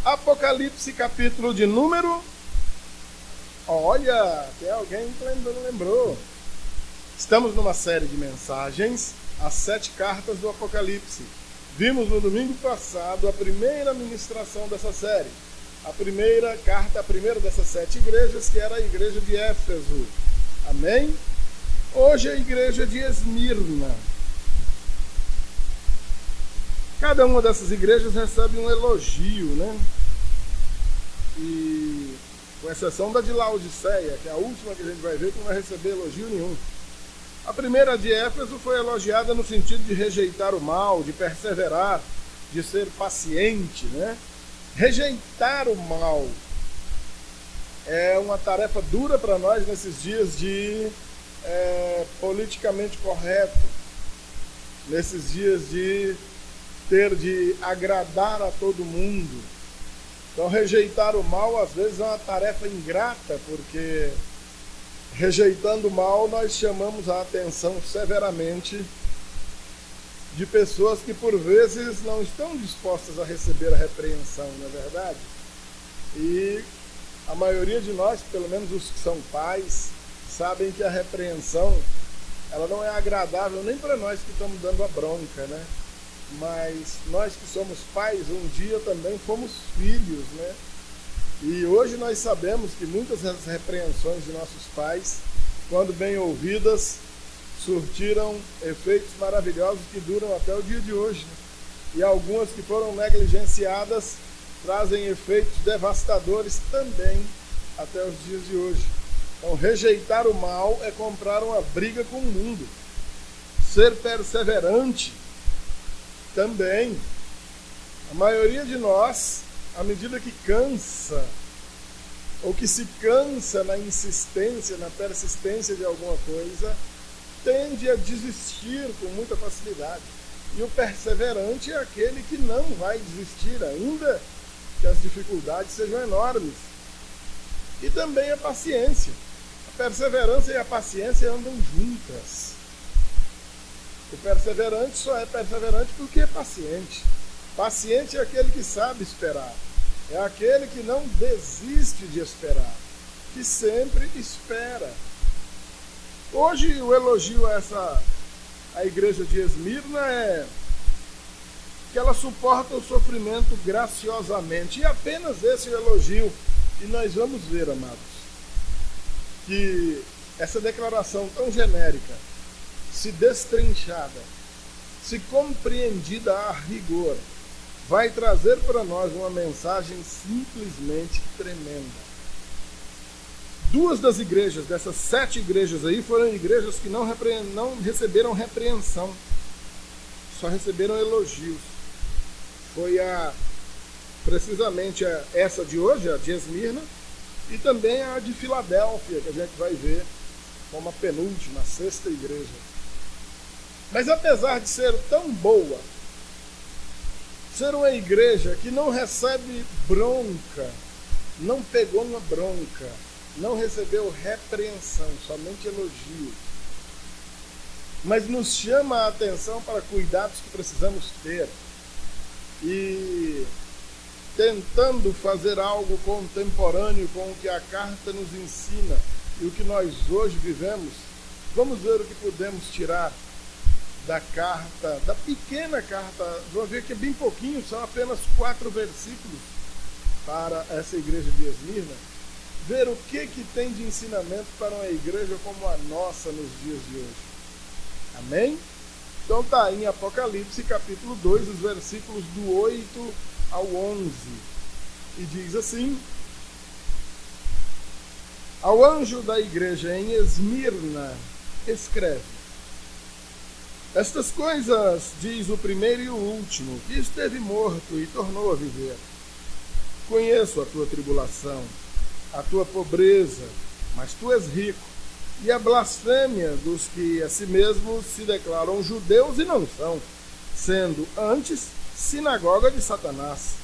Apocalipse, capítulo de número... Olha, tem alguém que lembrou. Estamos numa série de mensagens, as 7 cartas do Apocalipse. Vimos no domingo passado a primeira ministração dessa série. A primeira carta, a primeira dessas 7 igrejas, que era a igreja de Éfeso. Amém? Hoje é a igreja de Esmirna. Cada uma dessas igrejas recebe um elogio, né? E com exceção da de Laodiceia, que é a última que a gente vai ver, que não vai receber elogio nenhum. A primeira de Éfeso foi elogiada no sentido de rejeitar o mal, de perseverar, de ser paciente, né? Rejeitar o mal é uma tarefa dura para nós nesses dias de politicamente correto, nesses dias de ter de agradar a todo mundo. Então, rejeitar o mal às vezes é uma tarefa ingrata, porque rejeitando o mal nós chamamos a atenção severamente de pessoas que por vezes não estão dispostas a receber a repreensão, não é verdade? E a maioria de nós, pelo menos os que são pais, sabem que a repreensão ela não é agradável nem para nós que estamos dando a bronca, né? Mas nós que somos pais, um dia também fomos filhos, né? E hoje nós sabemos que muitas das repreensões de nossos pais, quando bem ouvidas, surtiram efeitos maravilhosos que duram até o dia de hoje, né? E algumas que foram negligenciadas trazem efeitos devastadores também até os dias de hoje. Então, rejeitar o mal é comprar uma briga com o mundo. Ser perseverante também. A maioria de nós, à medida que cansa, ou que se cansa na insistência, na persistência de alguma coisa, tende a desistir com muita facilidade. E o perseverante é aquele que não vai desistir, ainda que as dificuldades sejam enormes. E também a paciência. A perseverança e a paciência andam juntas. O perseverante só é perseverante porque é paciente. Paciente é aquele que sabe esperar. É aquele que não desiste de esperar, que sempre espera. Hoje o elogio a igreja de Esmirna é que ela suporta o sofrimento graciosamente. E apenas esse é o elogio. E nós vamos ver, amados, que essa declaração tão genérica, se destrinchada, se compreendida a rigor, vai trazer para nós uma mensagem simplesmente tremenda. 2 das igrejas, dessas 7 igrejas aí, foram igrejas que não receberam repreensão, só receberam elogios. Foi precisamente essa de hoje, a de Esmirna, e também a de Filadélfia, que a gente vai ver como a penúltima, a 6ª igreja. Mas apesar de ser tão boa, ser uma igreja que não recebe bronca, não pegou uma bronca, não recebeu repreensão, somente elogios, mas nos chama a atenção para cuidados que precisamos ter, e tentando fazer algo contemporâneo com o que a carta nos ensina e o que nós hoje vivemos, vamos ver o que podemos tirar da carta, da pequena carta. Vamos ver que é bem pouquinho, são apenas 4 versículos para essa igreja de Esmirna. Ver o que tem de ensinamento para uma igreja como a nossa nos dias de hoje. Amém? Então está em Apocalipse capítulo 2, os versículos do 8 ao 11. E diz assim: ao anjo da igreja em Esmirna, escreve: estas coisas diz o primeiro e o último, que esteve morto e tornou a viver. Conheço a tua tribulação, a tua pobreza, mas tu és rico, e a blasfêmia dos que a si mesmos se declaram judeus e não são, sendo antes sinagoga de Satanás.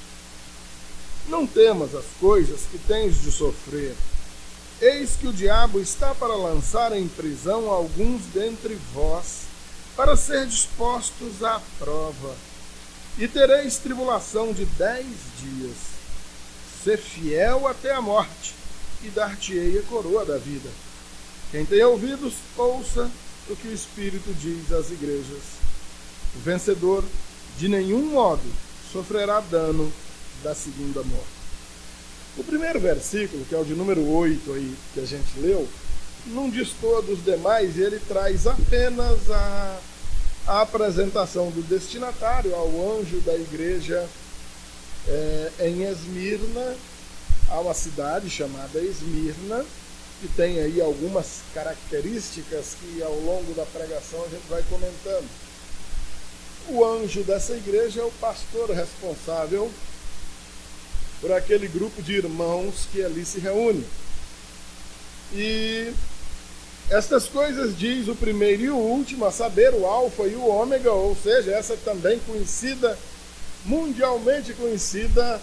Não temas as coisas que tens de sofrer. Eis que o diabo está para lançar em prisão alguns dentre vós, para ser dispostos à prova. E tereis tribulação de 10 dias. ser fiel até a morte, e dar-te-ei a coroa da vida. Quem tem ouvidos, ouça o que o Espírito diz às igrejas. O vencedor, de nenhum modo, sofrerá dano da segunda morte. O primeiro versículo, que é o de número 8 aí, que a gente leu, não destoa dos demais, e ele traz apenas a apresentação do destinatário ao anjo da igreja em Esmirna. Há uma cidade chamada Esmirna, que tem aí algumas características que ao longo da pregação a gente vai comentando. O anjo dessa igreja é o pastor responsável por aquele grupo de irmãos que ali se reúne. E estas coisas diz o primeiro e o último, a saber, o alfa e o ômega, ou seja, essa também conhecida, mundialmente conhecida,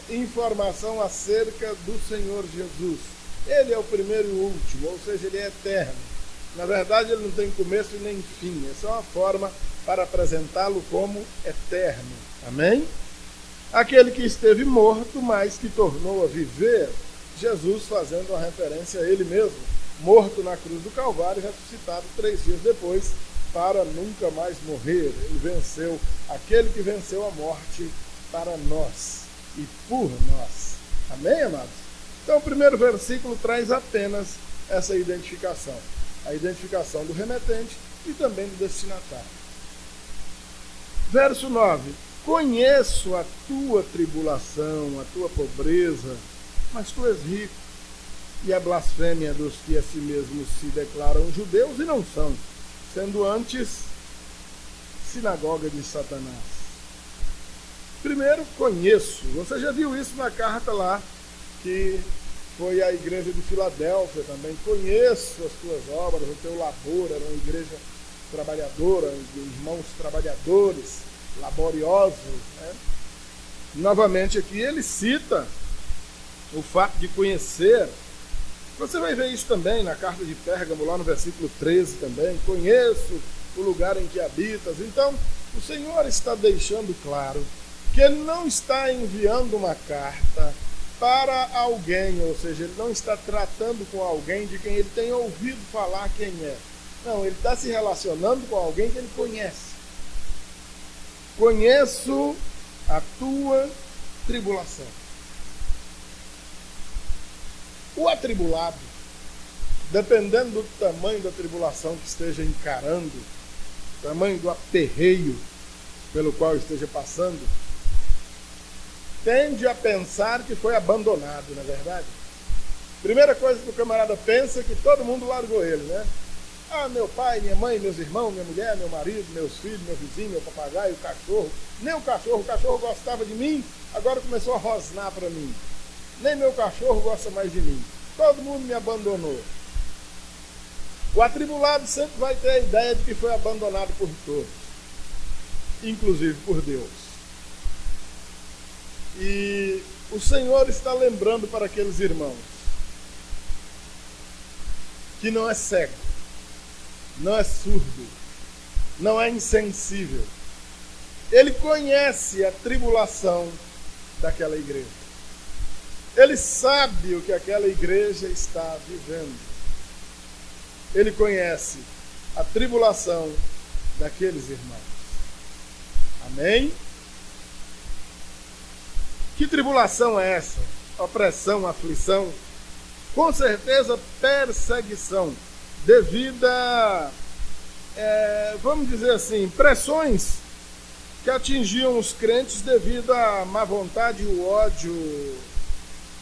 informação acerca do Senhor Jesus. Ele é o primeiro e o último, ou seja, ele é eterno. Na verdade, ele não tem começo e nem fim. Essa é uma forma para apresentá-lo como eterno. Amém? Aquele que esteve morto, mas que tornou a viver, Jesus fazendo uma referência a ele mesmo, morto na cruz do Calvário e ressuscitado 3 dias depois, para nunca mais morrer. Ele venceu, aquele que venceu a morte para nós e por nós. Amém, amados? Então o primeiro versículo traz apenas essa identificação. A identificação do remetente e também do destinatário. Verso 9. Conheço a tua tribulação, a tua pobreza, mas tu és rico, e a blasfêmia dos que a si mesmos se declaram judeus e não são, sendo antes sinagoga de Satanás. Primeiro, conheço. Você já viu isso na carta lá, que foi a igreja de Filadélfia também. Conheço as tuas obras, o teu labor, era uma igreja trabalhadora, de irmãos trabalhadores, laboriosos. Né? Novamente aqui ele cita o fato de conhecer. Você vai ver isso também na carta de Pérgamo, lá no versículo 13 também. Conheço o lugar em que habitas. Então, o Senhor está deixando claro que ele não está enviando uma carta para alguém, ou seja, ele não está tratando com alguém de quem ele tem ouvido falar quem é. Não, ele está se relacionando com alguém que ele conhece. Conheço a tua tribulação. O atribulado, dependendo do tamanho da tribulação que esteja encarando, tamanho do aperreio pelo qual esteja passando, tende a pensar que foi abandonado, não é verdade? Primeira coisa que o camarada pensa é que todo mundo largou ele, né? Ah, meu pai, minha mãe, meus irmãos, minha mulher, meu marido, meus filhos, meu vizinho, meu papagaio, o cachorro. Nem o cachorro gostava de mim, agora começou a rosnar para mim. Nem meu cachorro gosta mais de mim. Todo mundo me abandonou. O atribulado sempre vai ter a ideia de que foi abandonado por todos, inclusive por Deus. E o Senhor está lembrando para aqueles irmãos que não é cego, não é surdo, não é insensível. Ele conhece a tribulação daquela igreja. Ele sabe o que aquela igreja está vivendo. Ele conhece a tribulação daqueles irmãos. Amém? Que tribulação é essa? Opressão, aflição? Com certeza perseguição, devido a, vamos dizer assim, pressões que atingiam os crentes devido à má vontade e o ódio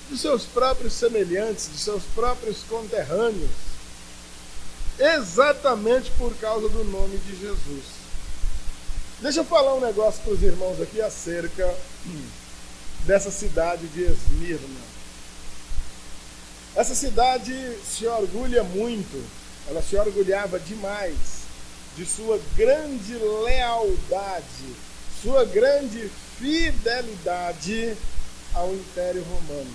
de seus próprios semelhantes, de seus próprios conterrâneos, exatamente por causa do nome de Jesus. Deixa eu falar um negócio para os irmãos aqui acerca dessa cidade de Esmirna. Essa cidade se orgulha muito, ela se orgulhava demais de sua grande lealdade, sua grande fidelidade ao Império Romano.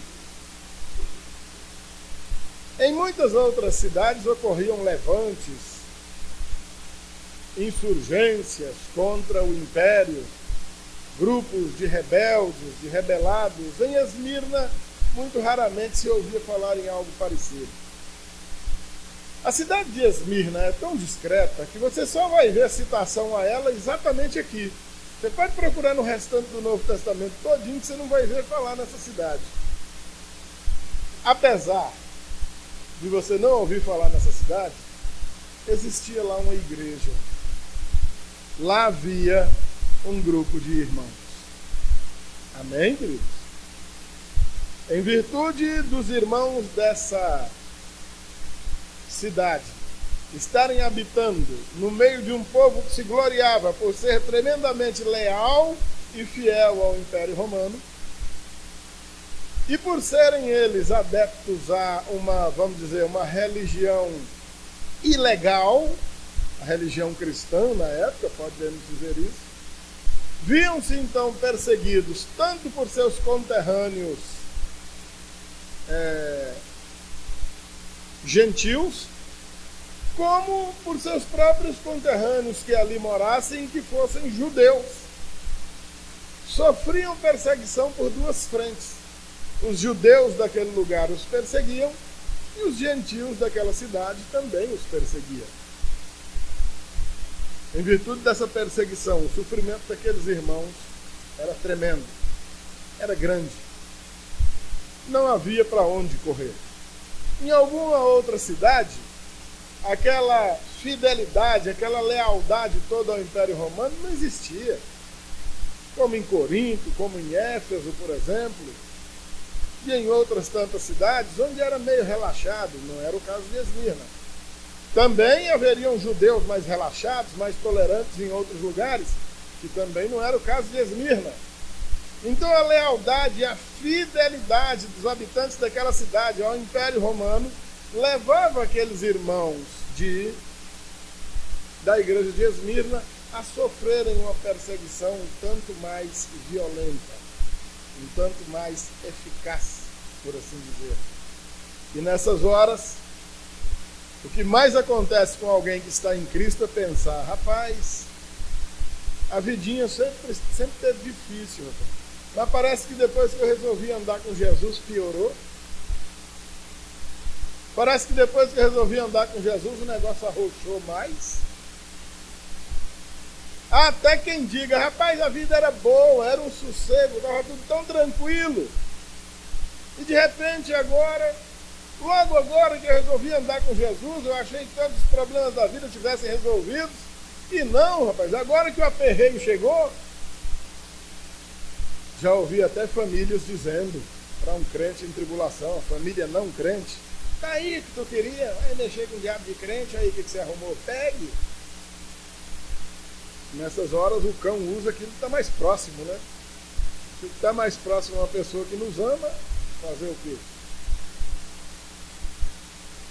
Em muitas outras cidades ocorriam levantes, insurgências contra o Império, grupos de rebeldes, de rebelados. Em Esmirna, muito raramente se ouvia falar em algo parecido. A cidade de Esmirna é tão discreta que você só vai ver a citação a ela exatamente aqui. Você pode procurar no restante do Novo Testamento todinho que você não vai ver falar nessa cidade. Apesar de você não ouvir falar nessa cidade, existia lá uma igreja. Lá havia um grupo de irmãos. Amém, queridos? Em virtude dos irmãos dessa cidade estarem habitando no meio de um povo que se gloriava por ser tremendamente leal e fiel ao Império Romano, e por serem eles adeptos a uma religião ilegal, a religião cristã na época, podemos dizer isso, viam-se então perseguidos tanto por seus conterrâneos gentios, como por seus próprios conterrâneos que ali morassem e que fossem judeus. Sofriam perseguição por duas frentes. Os judeus daquele lugar os perseguiam e os gentios daquela cidade também os perseguiam. Em virtude dessa perseguição, o sofrimento daqueles irmãos era tremendo, era grande. Não havia para onde correr. Em alguma outra cidade, aquela fidelidade, aquela lealdade toda ao Império Romano não existia. Como em Corinto, como em Éfeso, por exemplo, e em outras tantas cidades, onde era meio relaxado, não era o caso de Esmirna. Também haveriam judeus mais relaxados, mais tolerantes em outros lugares, que também não era o caso de Esmirna. Então a lealdade e a fidelidade dos habitantes daquela cidade ao Império Romano levava aqueles irmãos da igreja de Esmirna a sofrerem uma perseguição um tanto mais violenta, um tanto mais eficaz, por assim dizer. E nessas horas, o que mais acontece com alguém que está em Cristo é pensar: rapaz, a vidinha sempre teve difícil, rapaz. Mas parece que depois que eu resolvi andar com Jesus, piorou. Parece que depois que eu resolvi andar com Jesus, o negócio arrochou mais. Até quem diga: rapaz, a vida era boa, era um sossego, estava tudo tão tranquilo. E de repente logo agora que eu resolvi andar com Jesus, eu achei que todos os problemas da vida tivessem resolvidos. E não, rapaz, agora que o aperreio chegou. Já ouvi até famílias dizendo para um crente em tribulação, a família não crente: tá aí que tu queria, vai mexer com o diabo de crente, aí o que você arrumou? Pegue. Nessas horas o cão usa aquilo que está mais próximo, né? Se está mais próximo a uma pessoa que nos ama, fazer o quê?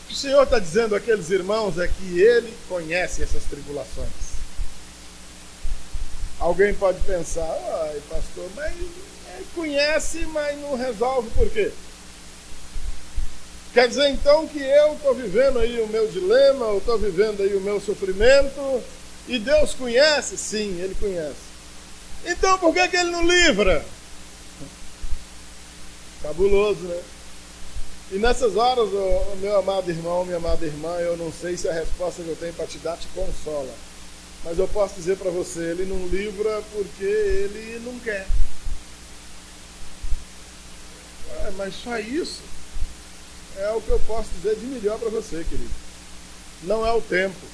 O que o Senhor está dizendo àqueles irmãos é que Ele conhece essas tribulações. Alguém pode pensar: ai, pastor, mas ele conhece, mas não resolve por quê? Quer dizer então que eu estou vivendo aí o meu dilema, eu estou vivendo aí o meu sofrimento, e Deus conhece? Sim, Ele conhece. Então por que Ele não livra? Cabuloso, né? E nessas horas, meu amado irmão, minha amada irmã, eu não sei se a resposta que eu tenho para te dar te consola. Mas eu posso dizer para você: Ele não livra porque Ele não quer. Mas só isso é o que eu posso dizer de melhor para você, querido. Não é o tempo.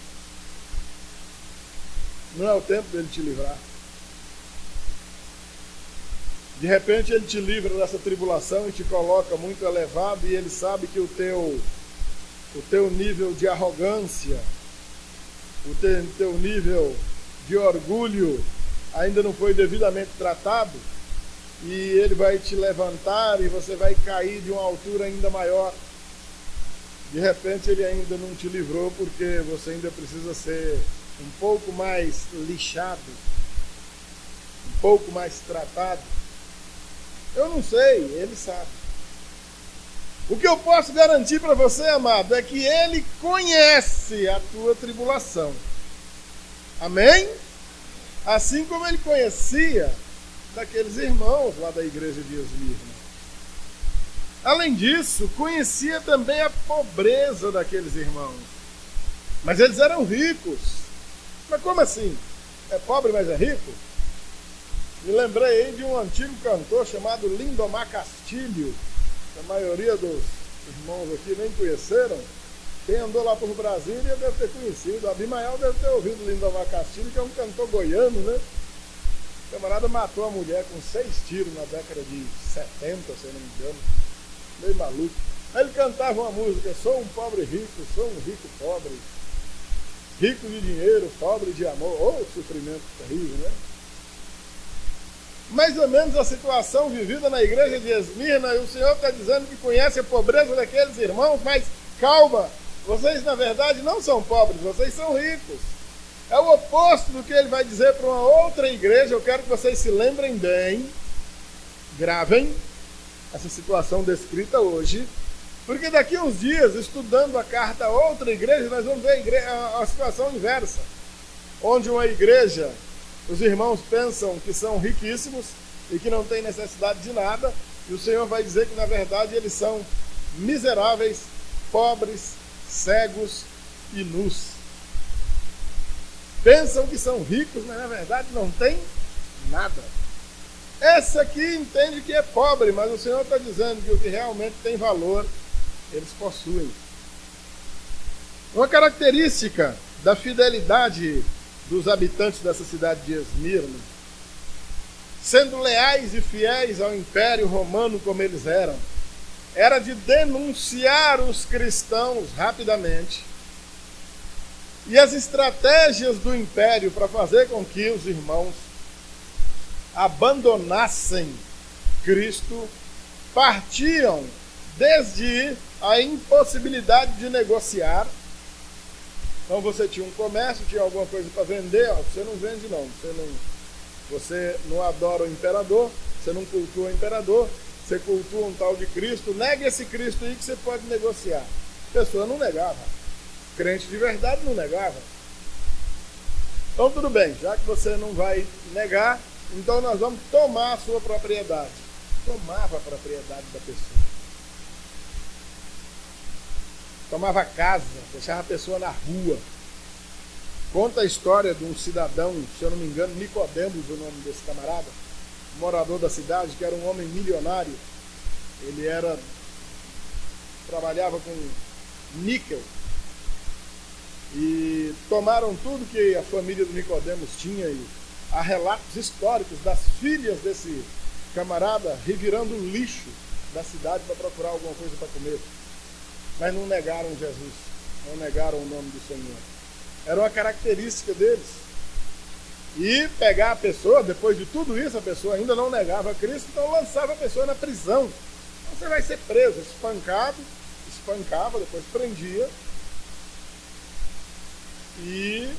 Não é o tempo dele te livrar. De repente ele te livra dessa tribulação e te coloca muito elevado, e ele sabe que o teu nível de arrogância, o teu nível de orgulho ainda não foi devidamente tratado, e ele vai te levantar e você vai cair de uma altura ainda maior. De repente ele ainda não te livrou porque você ainda precisa ser um pouco mais lixado, um pouco mais tratado. Eu não sei, Ele sabe. O que eu posso garantir para você, amado, é que Ele conhece a tua tribulação. Amém? Assim como Ele conhecia daqueles irmãos lá da igreja de Esmirna. Além disso, conhecia também a pobreza daqueles irmãos. Mas eles eram ricos. Mas como assim? É pobre, mas é rico? Me lembrei aí de um antigo cantor chamado Lindomar Castilho, que a maioria dos irmãos aqui nem conheceram. Quem andou lá por Brasília deve ter conhecido. Abimael deve ter ouvido Lindomar Castilho, que é um cantor goiano, né? O camarada matou a mulher com 6 tiros na década de 70, se eu não me engano. Meio maluco. Aí ele cantava uma música: sou um pobre rico, sou um rico pobre. Rico de dinheiro, pobre de amor. Oh, sofrimento terrível, né? Mais ou menos a situação vivida na igreja de Esmirna, e o Senhor está dizendo que conhece a pobreza daqueles irmãos, mas calma, vocês na verdade não são pobres, vocês são ricos. É o oposto do que ele vai dizer para uma outra igreja. Eu quero que vocês se lembrem bem, gravem essa situação descrita hoje, porque daqui a uns dias, estudando a carta a outra igreja, nós vamos ver a situação inversa, onde uma igreja, os irmãos pensam que são riquíssimos e que não têm necessidade de nada, e o Senhor vai dizer que na verdade eles são miseráveis, pobres, cegos e nus. Pensam que são ricos, mas na verdade não tem nada. Esse aqui entende que é pobre, mas o Senhor está dizendo que o que realmente tem valor, eles possuem. Uma característica da fidelidade dos habitantes dessa cidade de Esmirna, sendo leais e fiéis ao Império Romano como eles eram, era de denunciar os cristãos rapidamente. E as estratégias do Império para fazer com que os irmãos abandonassem Cristo partiam desde a impossibilidade de negociar. Então você tinha um comércio, tinha alguma coisa para vender, você não vende não, você não adora o imperador, você não cultua o imperador, você cultua um tal de Cristo, nega esse Cristo aí que você pode negociar. A pessoa não negava. Crente de verdade não negava. Então tudo bem, já que você não vai negar, então nós vamos tomar a sua propriedade. Tomava a propriedade da pessoa. Tomava a casa, deixava a pessoa na rua. Conta a história de um cidadão, se eu não me engano, Nicodemos, o nome desse camarada, morador da cidade, que era um homem milionário. Ele trabalhava com níquel. E tomaram tudo que a família do Nicodemos tinha, e há relatos históricos das filhas desse camarada revirando o lixo da cidade para procurar alguma coisa para comer. Mas não negaram Jesus, não negaram o nome do Senhor. Era uma característica deles. E pegar a pessoa, depois de tudo isso, a pessoa ainda não negava a Cristo, então lançava a pessoa na prisão. Então você vai ser preso, espancava, depois prendia. E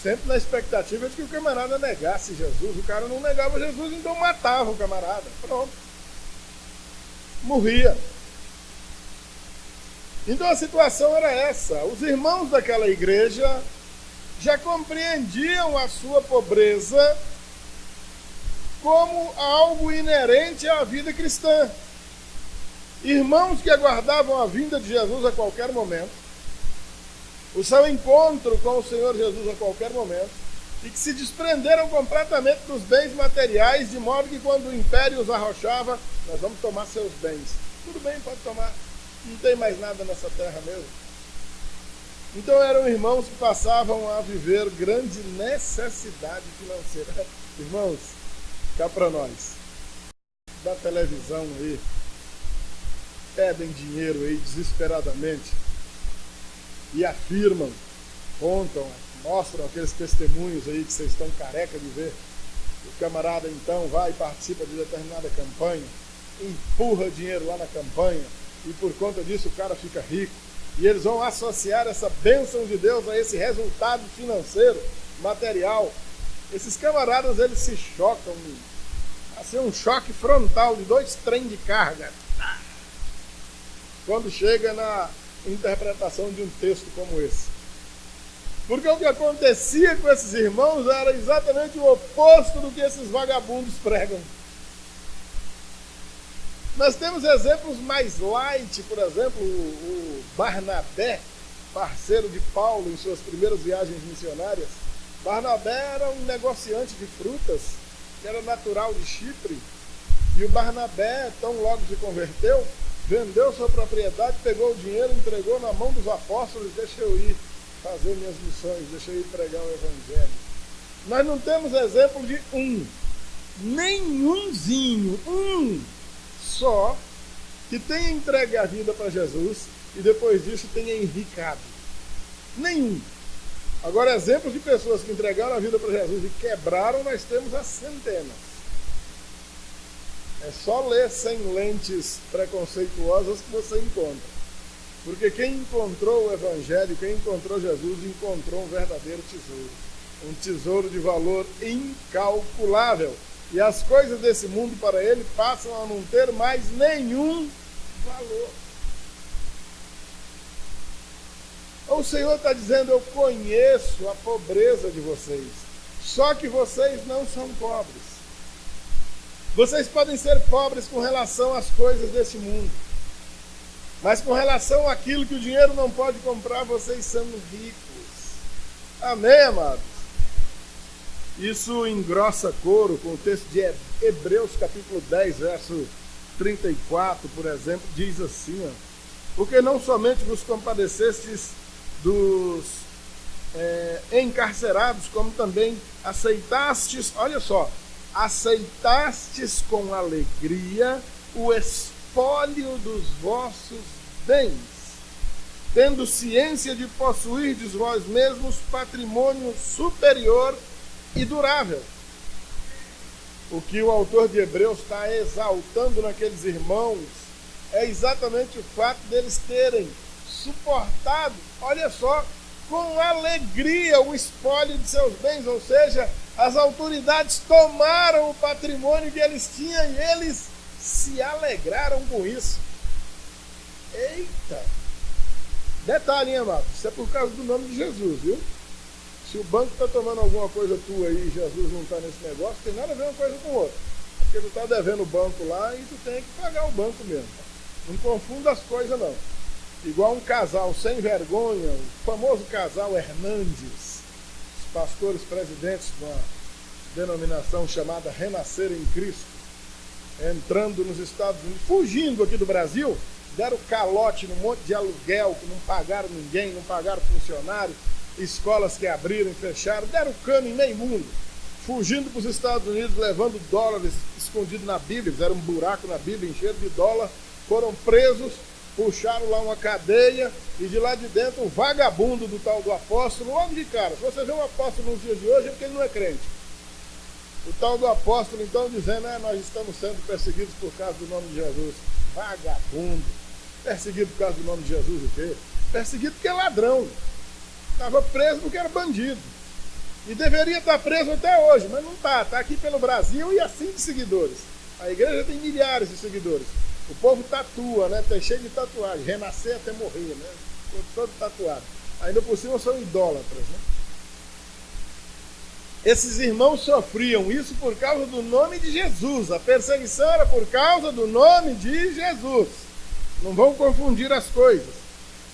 sempre na expectativa de que o camarada negasse Jesus. O cara não negava Jesus, então matava o camarada. Pronto. Morria. Então a situação era essa. Os irmãos daquela igreja já compreendiam a sua pobreza como algo inerente à vida cristã. Irmãos que aguardavam a vinda de Jesus a qualquer momento, o seu encontro com o Senhor Jesus a qualquer momento, e que se desprenderam completamente dos bens materiais, de modo que quando o império os arrochava, nós vamos tomar seus bens. Tudo bem, pode tomar, não tem mais nada nessa terra mesmo. Então eram irmãos que passavam a viver grande necessidade financeira. Irmãos, cá para nós, da televisão aí, pedem dinheiro aí desesperadamente, e afirmam, contam, mostram aqueles testemunhos aí que vocês estão careca de ver. O camarada então vai e participa de determinada campanha, empurra dinheiro lá na campanha, e por conta disso o cara fica rico. E eles vão associar essa bênção de Deus a esse resultado financeiro, material. Esses camaradas, eles se chocam, assim, um choque frontal de 2 trem de carga, quando chega na interpretação de um texto como esse. Porque o que acontecia com esses irmãos era exatamente o oposto do que esses vagabundos pregam. Nós temos exemplos mais light, por exemplo, o Barnabé, parceiro de Paulo em suas primeiras viagens missionárias. Barnabé era um negociante de frutas, que era natural de Chipre, e o Barnabé, tão logo se converteu, vendeu sua propriedade, pegou o dinheiro, entregou na mão dos apóstolos e deixa eu ir fazer minhas missões, deixa eu ir pregar o evangelho. Nós não temos exemplo de nenhumzinho, só, que tenha entregue a vida para Jesus e depois disso tenha enricado. Nenhum. Agora, exemplos de pessoas que entregaram a vida para Jesus e quebraram, nós temos as centenas. É só ler sem lentes preconceituosas que você encontra. Porque quem encontrou o Evangelho, quem encontrou Jesus, encontrou um verdadeiro tesouro. Um tesouro de valor incalculável. E as coisas desse mundo para ele passam a não ter mais nenhum valor. O Senhor está dizendo, eu conheço a pobreza de vocês, só que vocês não são pobres. Vocês podem ser pobres com relação às coisas desse mundo, mas com relação àquilo que o dinheiro não pode comprar, vocês são ricos. Amém, amados? Isso engrossa couro com o texto de Hebreus capítulo 10, verso 34, por exemplo, diz assim, porque não somente vos compadecestes dos encarcerados, como também aceitastes, olha só, aceitastes com alegria o espólio dos vossos bens, tendo ciência de possuirdes vós mesmos patrimônio superior e durável. O que o autor de Hebreus está exaltando naqueles irmãos é exatamente o fato deles terem suportado, olha só, com alegria o espólio de seus bens, ou seja, as autoridades tomaram o patrimônio que eles tinham e eles se alegraram com isso. Eita! Detalhe, hein, amado? Isso é por causa do nome de Jesus, viu? Se o banco está tomando alguma coisa tua aí e Jesus não está nesse negócio, tem nada a ver uma coisa com outra. Porque tu está devendo o banco lá e tu tem que pagar o banco mesmo. Não confunda as coisas, não. Igual um casal sem vergonha, o famoso casal Hernandes, os pastores presidentes de uma denominação chamada Renascer em Cristo, entrando nos Estados Unidos, fugindo aqui do Brasil, deram calote num monte de aluguel, que não pagaram ninguém, não pagaram funcionário, escolas que abriram e fecharam, deram cano em meio mundo, fugindo para os Estados Unidos, levando dólares escondidos na Bíblia, fizeram um buraco na Bíblia, encheram de dólar, foram presos, puxaram lá uma cadeia e de lá de dentro o vagabundo do tal do apóstolo, logo de cara, se você vê um apóstolo nos dias de hoje é porque ele não é crente. O tal do apóstolo então dizendo, nós estamos sendo perseguidos por causa do nome de Jesus. Vagabundo. Perseguido por causa do nome de Jesus o quê? Perseguido porque é ladrão. Estava preso porque era bandido. E deveria estar preso até hoje, mas não está. Está aqui pelo Brasil e assim de seguidores. A igreja tem milhares de seguidores. O povo tatua, né? Está cheio de tatuagem. Renascer até morrer, né? Todo tatuado. Ainda por cima são idólatras, né? Esses irmãos sofriam isso por causa do nome de Jesus. A perseguição era por causa do nome de Jesus. Não vão confundir as coisas.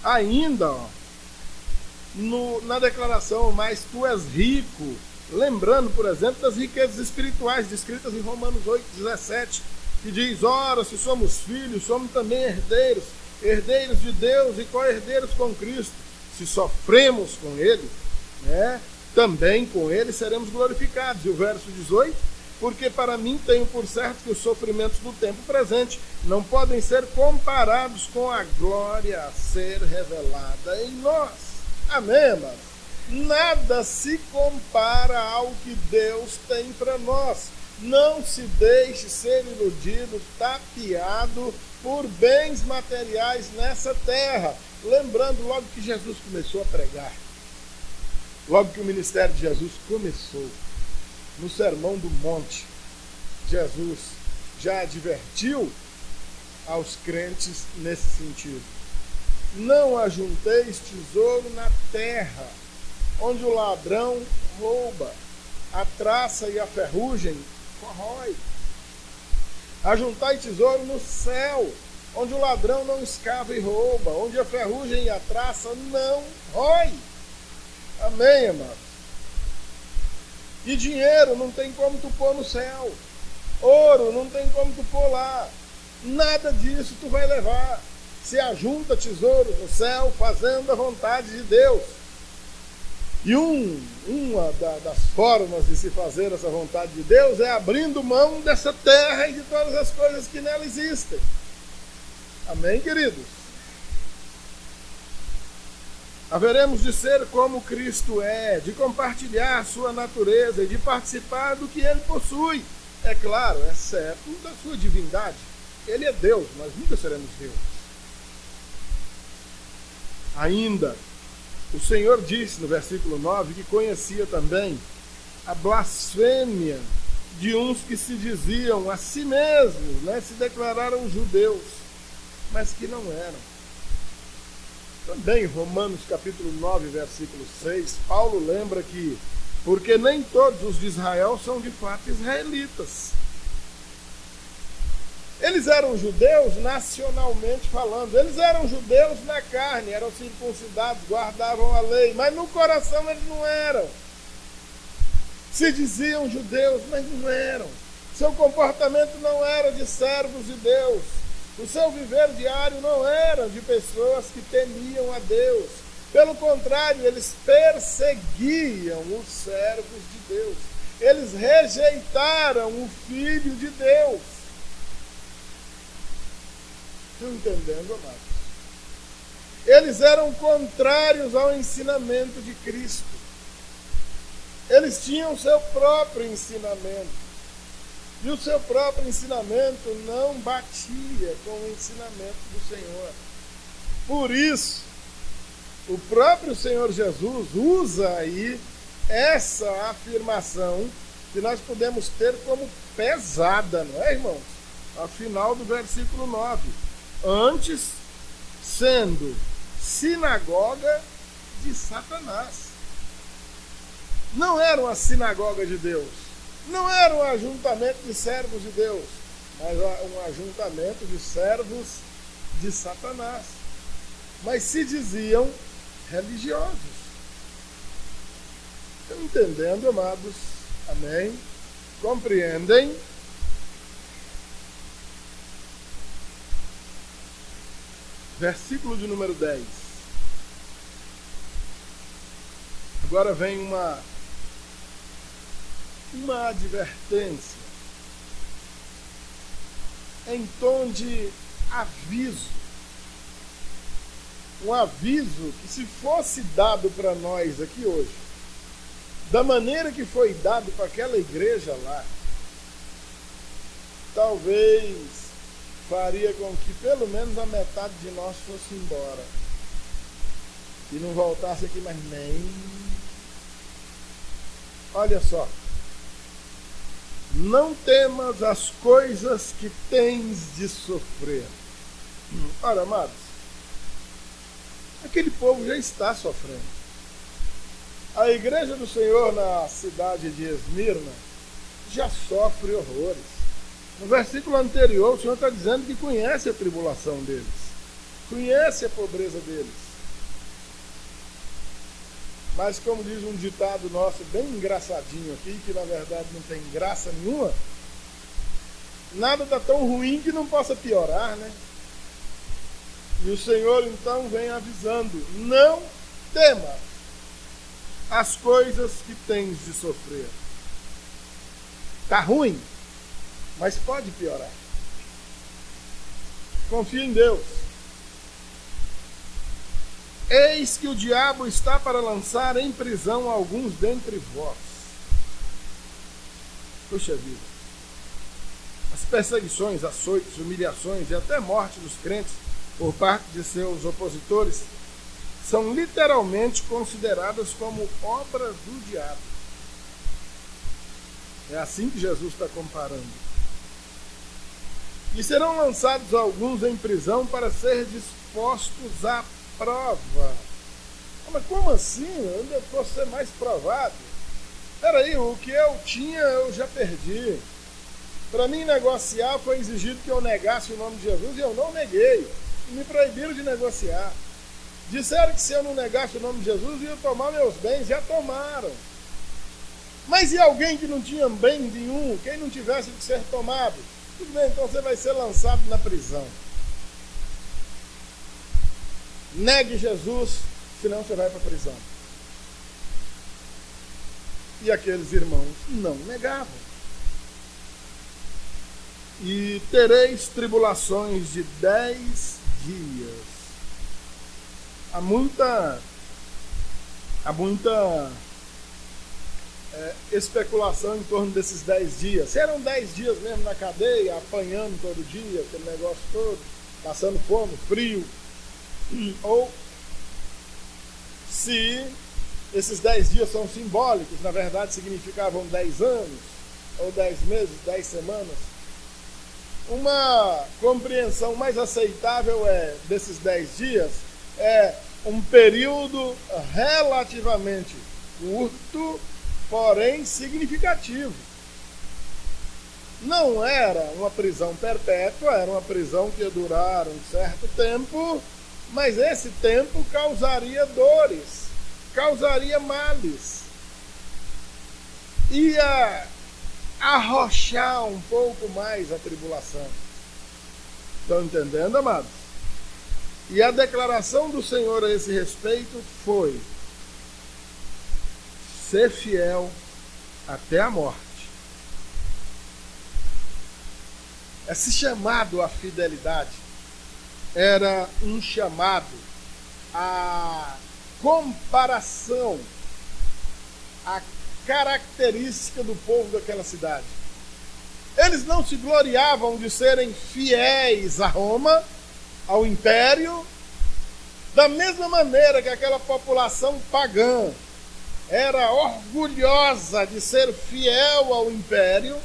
Ainda, na declaração, mas tu és rico, lembrando, por exemplo, das riquezas espirituais descritas em Romanos 8,17, que diz, ora, se somos filhos, somos também herdeiros, herdeiros de Deus e co-herdeiros com Cristo. Se sofremos com Ele, né, também com Ele seremos glorificados. E o verso 18, porque para mim tenho por certo que os sofrimentos do tempo presente não podem ser comparados com a glória a ser revelada em nós. Amém, amados? Nada se compara ao que Deus tem para nós. Não se deixe ser iludido, tapeado por bens materiais nessa terra. Lembrando logo que Jesus começou a pregar, logo que o ministério de Jesus começou, no Sermão do Monte, Jesus já advertiu aos crentes nesse sentido. Não ajunteis tesouro na terra, onde o ladrão rouba, a traça e a ferrugem corrói. Ajuntai tesouro no céu, onde o ladrão não escava e rouba, onde a ferrugem e a traça não rói. Amém, amados? E dinheiro não tem como tu pôr no céu. Ouro não tem como tu pôr lá. Nada disso tu vai levar. Se ajunta tesouro no céu, fazendo a vontade de Deus. E uma das formas de se fazer essa vontade de Deus é abrindo mão dessa terra e de todas as coisas que nela existem. Amém, queridos? Haveremos de ser como Cristo é, de compartilhar sua natureza e de participar do que ele possui. É claro, é certo da sua divindade. Ele é Deus, nós nunca seremos Deus. Ainda, o Senhor disse no versículo 9 que conhecia também a blasfêmia de uns que se diziam a si mesmos, se declararam judeus, mas que não eram. Também, Romanos capítulo 9, versículo 6, Paulo lembra que porque nem todos os de Israel são de fato israelitas. Eles eram judeus nacionalmente falando, eles eram judeus na carne, eram circuncidados, guardavam a lei, mas no coração eles não eram. Se diziam judeus, mas não eram. Seu comportamento não era de servos de Deus. O seu viver diário não era de pessoas que temiam a Deus. Pelo contrário, eles perseguiam os servos de Deus. Eles rejeitaram o Filho de Deus. Estão entendendo, amados? Eles eram contrários ao ensinamento de Cristo. Eles tinham seu próprio ensinamento. E o seu próprio ensinamento não batia com o ensinamento do Senhor. Por isso, o próprio Senhor Jesus usa aí essa afirmação que nós podemos ter como pesada, não é, irmãos? Ao final do versículo 9. Antes, sendo sinagoga de Satanás. Não era uma sinagoga de Deus. Não era um ajuntamento de servos de Deus, mas um ajuntamento de servos de Satanás. Mas se diziam religiosos. Estão entendendo, amados? Amém? Compreendem? Versículo de número 10. Agora vem uma advertência em tom de aviso. Um aviso que, se fosse dado para nós aqui hoje, da maneira que foi dado para aquela igreja lá, talvez faria com que pelo menos a metade de nós fosse embora e não voltasse aqui mais nem. Olha só. Não temas as coisas que tens de sofrer. Ora, amados, aquele povo já está sofrendo. A igreja do Senhor na cidade de Esmirna já sofre horrores. No versículo anterior, o Senhor está dizendo que conhece a tribulação deles, conhece a pobreza deles. Mas, como diz um ditado nosso bem engraçadinho aqui, que na verdade não tem graça nenhuma, nada está tão ruim que não possa piorar, né? E o Senhor então vem avisando: não tema as coisas que tens de sofrer. Está ruim, mas pode piorar. Confia em Deus. Eis que o diabo está para lançar em prisão alguns dentre vós. Puxa vida. As perseguições, açoites, humilhações e até morte dos crentes por parte de seus opositores são literalmente consideradas como obras do diabo. É assim que Jesus está comparando. E serão lançados alguns em prisão para ser dispostos à prova. Mas como assim? Eu posso ser mais provado? Peraí, o que eu tinha eu já perdi. Para mim negociar foi exigido que eu negasse o nome de Jesus e eu não neguei. E me proibiram de negociar. Disseram que se eu não negasse o nome de Jesus ia tomar meus bens, já tomaram. Mas e alguém que não tinha bem nenhum, quem não tivesse de ser tomado? Tudo bem, então você vai ser lançado na prisão. Negue Jesus, senão você vai para a prisão. E aqueles irmãos não negavam. E tereis tribulações de 10 dias. Há muita especulação em torno desses 10 dias. Se eram 10 dias mesmo na cadeia, apanhando todo dia, aquele negócio todo, passando fome, frio, ou se esses 10 dias são simbólicos, na verdade significavam 10 anos, ou 10 meses, 10 semanas. Uma compreensão mais aceitável desses 10 dias é um período relativamente curto, porém significativo. Não era uma prisão perpétua, era uma prisão que ia durar um certo tempo, mas esse tempo causaria dores, causaria males, ia arrochar um pouco mais a tribulação. Estão entendendo, amados? E a declaração do Senhor a esse respeito foi: ser fiel até a morte. Esse chamado à fidelidade era um chamado à comparação, à característica do povo daquela cidade. Eles não se gloriavam de serem fiéis a Roma, ao império, da mesma maneira que aquela população pagã era orgulhosa de ser fiel ao império.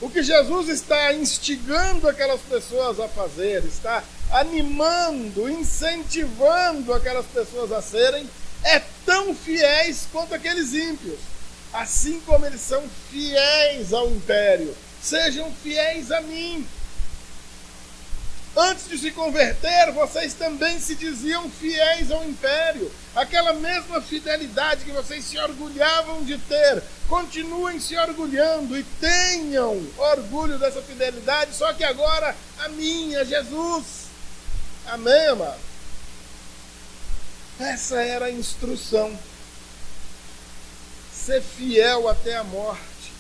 O que Jesus está instigando aquelas pessoas a fazer, está animando, incentivando aquelas pessoas a serem, é tão fiéis quanto aqueles ímpios. Assim como eles são fiéis ao império, sejam fiéis a mim. Antes de se converter, vocês também se diziam fiéis ao império. Aquela mesma fidelidade que vocês se orgulhavam de ter, continuem se orgulhando e tenham orgulho dessa fidelidade, só que agora a mim, a Jesus. Amém, amado? Essa era a instrução. Ser fiel até a morte.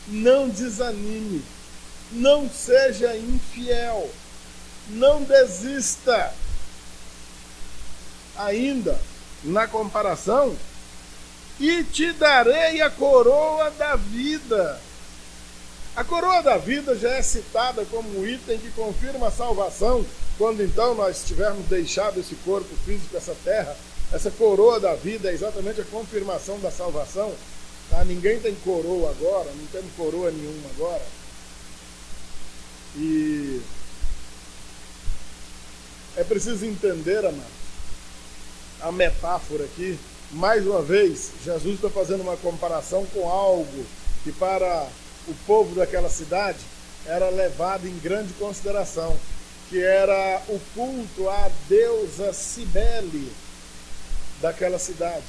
Não desanime. Não seja infiel. Não desista. Ainda, na comparação, e te darei a coroa da vida. A coroa da vida já é citada como um item que confirma a salvação, quando então nós tivermos deixado esse corpo físico, essa terra. Essa coroa da vida é exatamente a confirmação da salvação. Tá? Ninguém tem coroa agora, não tem coroa nenhuma agora. E é preciso entender, amado, a metáfora aqui. Mais uma vez, Jesus está fazendo uma comparação com algo que para o povo daquela cidade era levado em grande consideração, que era o culto à deusa Cibele daquela cidade.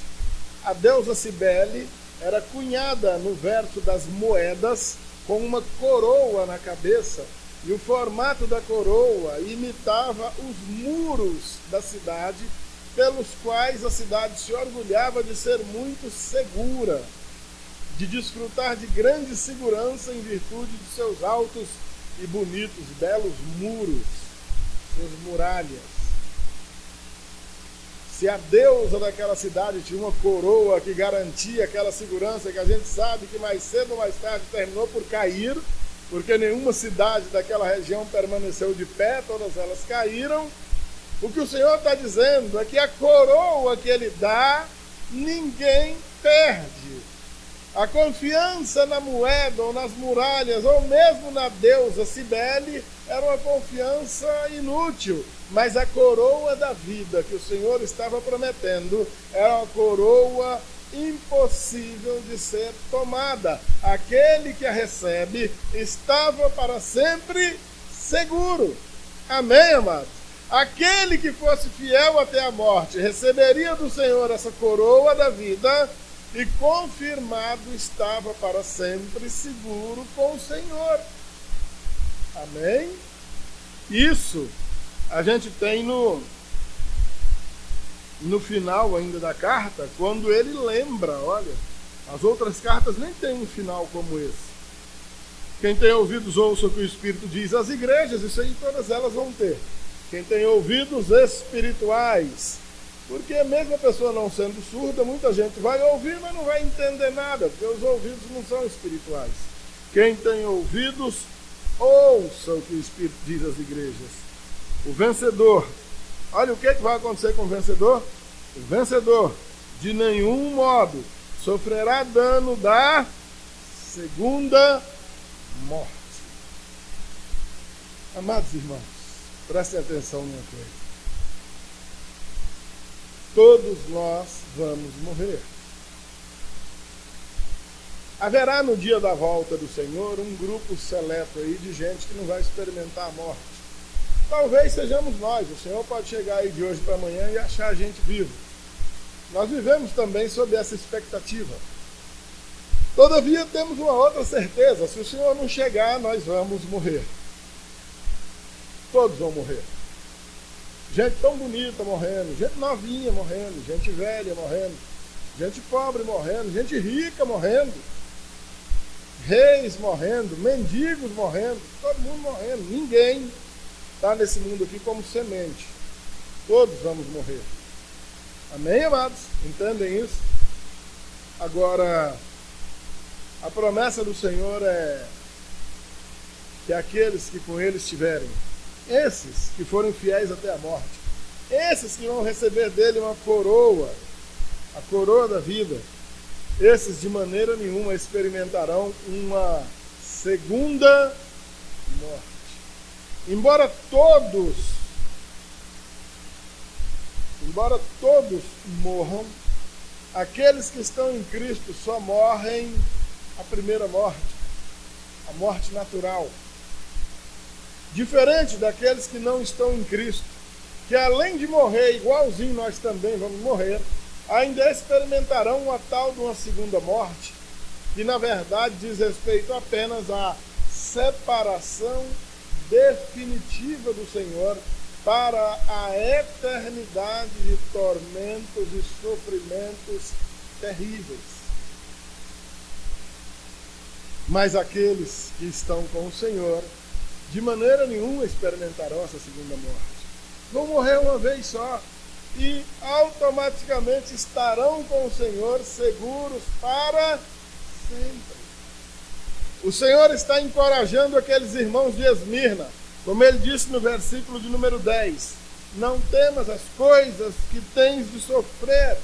A deusa Cibele era cunhada no verso das moedas com uma coroa na cabeça, e o formato da coroa imitava os muros da cidade, pelos quais a cidade se orgulhava de ser muito segura, de desfrutar de grande segurança em virtude de seus altos e bonitos, belos muros, suas muralhas. Se a deusa daquela cidade tinha uma coroa que garantia aquela segurança, que a gente sabe que mais cedo ou mais tarde terminou por cair, porque nenhuma cidade daquela região permaneceu de pé, todas elas caíram. O que o Senhor está dizendo é que a coroa que Ele dá, ninguém perde. A confiança na moeda, ou nas muralhas, ou mesmo na deusa Cibele, era uma confiança inútil. Mas a coroa da vida que o Senhor estava prometendo era uma coroa impossível de ser tomada. Aquele que a recebe estava para sempre seguro. Amém, amados? Aquele que fosse fiel até a morte receberia do Senhor essa coroa da vida e confirmado estava para sempre seguro com o Senhor. Amém? Isso a gente tem no final ainda da carta, quando ele lembra, olha, as outras cartas nem têm um final como esse. Quem tem ouvidos ouça o que o Espírito diz às igrejas, isso aí todas elas vão ter. Quem tem ouvidos espirituais, porque mesmo a pessoa não sendo surda, muita gente vai ouvir, mas não vai entender nada, porque os ouvidos não são espirituais. Quem tem ouvidos, ouça o que o Espírito diz às igrejas. O vencedor, olha o que vai acontecer com o vencedor? O vencedor, de nenhum modo, sofrerá dano da segunda morte. Amados irmãos, prestem atenção numa coisa. Todos nós vamos morrer. Haverá no dia da volta do Senhor um grupo seleto aí de gente que não vai experimentar a morte. Talvez sejamos nós. O Senhor pode chegar aí de hoje para amanhã e achar a gente vivo. Nós vivemos também sob essa expectativa. Todavia temos uma outra certeza: se o Senhor não chegar, nós vamos morrer. Todos vão morrer. Gente tão bonita morrendo, gente novinha morrendo, gente velha morrendo, gente pobre morrendo, gente rica morrendo, reis morrendo, mendigos morrendo, todo mundo morrendo. Ninguém está nesse mundo aqui como semente. Todos vamos morrer. Amém, amados? Entendem isso? Agora, a promessa do Senhor é que aqueles que com Ele estiverem, esses que forem fiéis até a morte, esses que vão receber dele uma coroa, a coroa da vida, esses de maneira nenhuma experimentarão uma segunda morte. Embora todos morram, aqueles que estão em Cristo só morrem a primeira morte, a morte natural. Diferente daqueles que não estão em Cristo, que além de morrer igualzinho nós também vamos morrer, ainda experimentarão uma tal de uma segunda morte, que na verdade diz respeito apenas à separação definitiva do Senhor para a eternidade de tormentos e sofrimentos terríveis. Mas aqueles que estão com o Senhor, de maneira nenhuma experimentarão essa segunda morte. Vão morrer uma vez só e automaticamente estarão com o Senhor seguros para sempre. O Senhor está encorajando aqueles irmãos de Esmirna, como ele disse no versículo de número 10: não temas as coisas que tens de sofrer.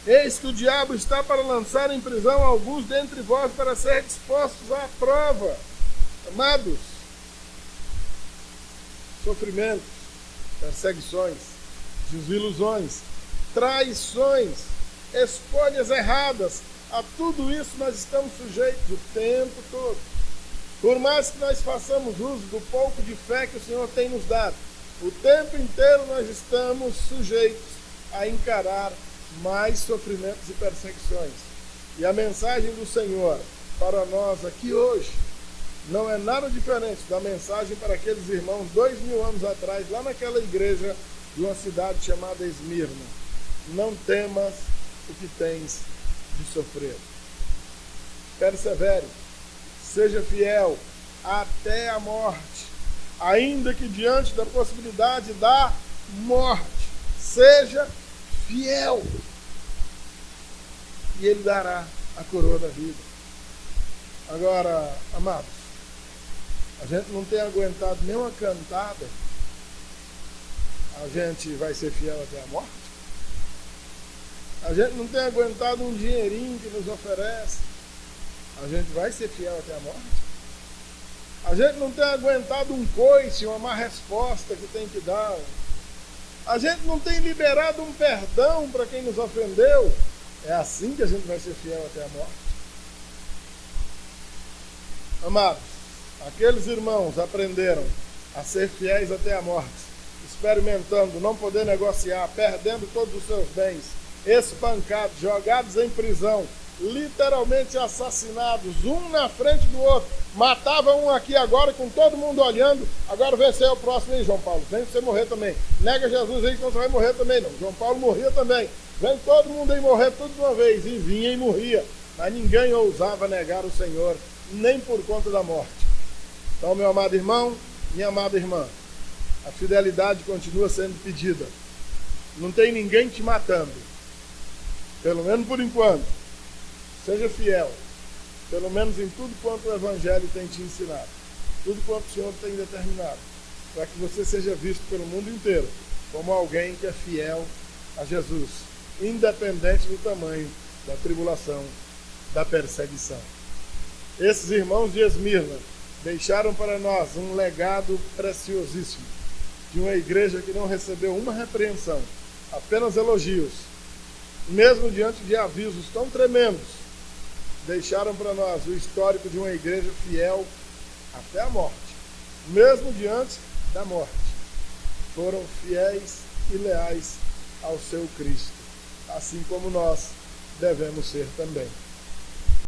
Eis que o diabo está para lançar em prisão alguns dentre vós para ser dispostos à prova. Amados, sofrimentos, perseguições, desilusões, traições, escolhas erradas, a tudo isso nós estamos sujeitos o tempo todo. Por mais que nós façamos uso do pouco de fé que o Senhor tem nos dado, o tempo inteiro nós estamos sujeitos a encarar mais sofrimentos e perseguições. E a mensagem do Senhor para nós aqui hoje não é nada diferente da mensagem para aqueles irmãos 2000 anos atrás, lá naquela igreja de uma cidade chamada Esmirna. Não temas o que tens de sofrer. Persevere, seja fiel até a morte, ainda que diante da possibilidade da morte, seja fiel, e Ele dará a coroa da vida. Agora, amados, a gente não tem aguentado nem uma cantada, a gente vai ser fiel até a morte? a gente não tem aguentado um dinheirinho que nos oferece, a gente vai ser fiel até a morte? A gente não tem aguentado um coice, uma má resposta que tem que dar. A gente não tem liberado um perdão para quem nos ofendeu. É assim que a gente vai ser fiel até a morte? Amados, aqueles irmãos aprenderam a ser fiéis até a morte, experimentando, não poder negociar, perdendo todos os seus bens, espancados, jogados em prisão, literalmente assassinados, um na frente do outro. Matava um aqui agora com todo mundo olhando. Agora vem ser o próximo aí, João Paulo. Vem você morrer também. Nega Jesus aí que você vai morrer também, não. João Paulo morria também. Vem todo mundo aí morrer tudo de uma vez. E vinha e morria. Mas ninguém ousava negar o Senhor, nem por conta da morte. Então, meu amado irmão, minha amada irmã, a fidelidade continua sendo pedida. Não tem ninguém te matando. Pelo menos por enquanto. Seja fiel. Pelo menos em tudo quanto o Evangelho tem te ensinado, tudo quanto o Senhor tem determinado, para que você seja visto pelo mundo inteiro como alguém que é fiel a Jesus, independente do tamanho da tribulação, da perseguição. Esses irmãos de Esmirna deixaram para nós um legado preciosíssimo, de uma igreja que não recebeu uma repreensão, apenas elogios, mesmo diante de avisos tão tremendos. Deixaram para nós o histórico de uma igreja fiel até a morte. Mesmo diante da morte, foram fiéis e leais ao seu Cristo, assim como nós devemos ser também.